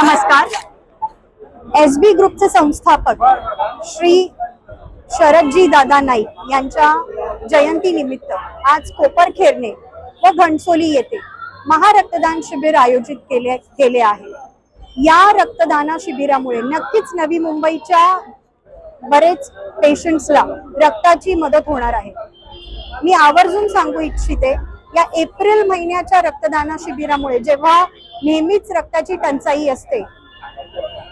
नमस्कार। एसबी ग्रुपचे संस्थापक श्री शरदजी दादा नाईक यांच्या जयंती निमित्त आज कोपरखेरणे व घणसोली येथे महारक्तदान शिबिर आयोजित केले आहे। या रक्तदान शिबिरामुळे नक्कीच नवी मुंबईच्या बरेच पेशंट्सला रक्ताची मदत होणार आहे। मी आवर्जून सांगू इच्छिते, या एप्रिल महिन्याच्या रक्तदान शिबिरामुळे जेव्हा नेहमीच रक्ताची टंचाई असते,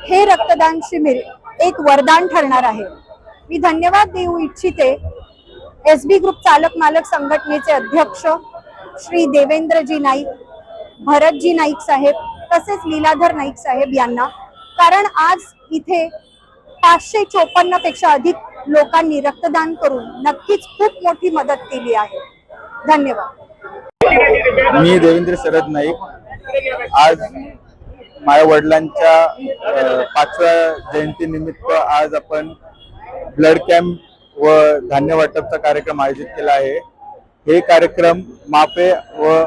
हे रक्तदान शिबिर एक वरदान ठरणार आहे। मी धन्यवाद देऊ इच्छिते एसबी ग्रुप चालक मालक संघटनेचे अध्यक्ष श्री देवेंद्रजी नाईक, भरतजी नाईक साहेब तसेच लीलाधर नाईक साहेब यांना, कारण आज इथे 554 पेक्षा अधिक लोकांनी रक्तदान करून नक्कीच खूप मोठी मदत केली आहे। धन्यवाद। मी देवेंद्र शरद नाईक। आज माझ्या वडिलांच्या 5व्या जयंती निमित्त आज आपण ब्लड कॅम्प व धान्य वाटपचा कार्यक्रम आयोजित केला आहे। हे कार्यक्रम मापे व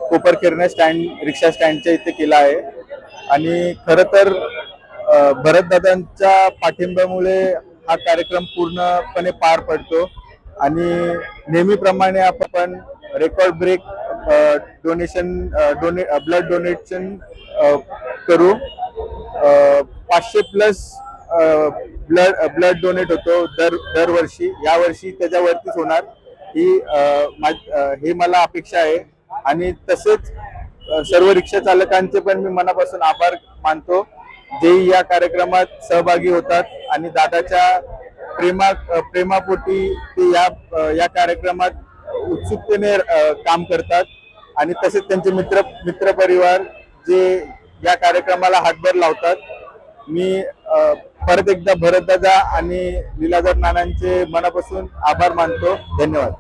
कोपरखेरणे स्टँड रिक्षा स्टँडच्या इथे केला आहे आणि खरं तर भरतदादांच्या पाठिंब्यामुळे हा कार्यक्रम पूर्णपणे पार पडतो आणि नेहमीप्रमाणे आपण रेकॉर्ड ब्रेक ब्लड डोनेशन करू। 500+ ब्लड डोनेट होतो दरवर्षी। यावर्षी त्याच्यावरतीच होणार ही मला अपेक्षा आहे आणि तसेच सर्व रिक्षा चालकांचे पण मी मनापासून आभार मानतो, जे या कार्यक्रमात सहभागी होतात आणि दादाच्या प्रेमापोटी ते या कार्यक्रमात उत्सुकतेने काम करतात आणि तसेच त्यांचे मित्र परिवार जे या कार्यक्रमाला हातभार लावतात। मी परत एकदा भरतदादा आणि लीलाधर नानांचे मनापासून आभार मानतो। धन्यवाद।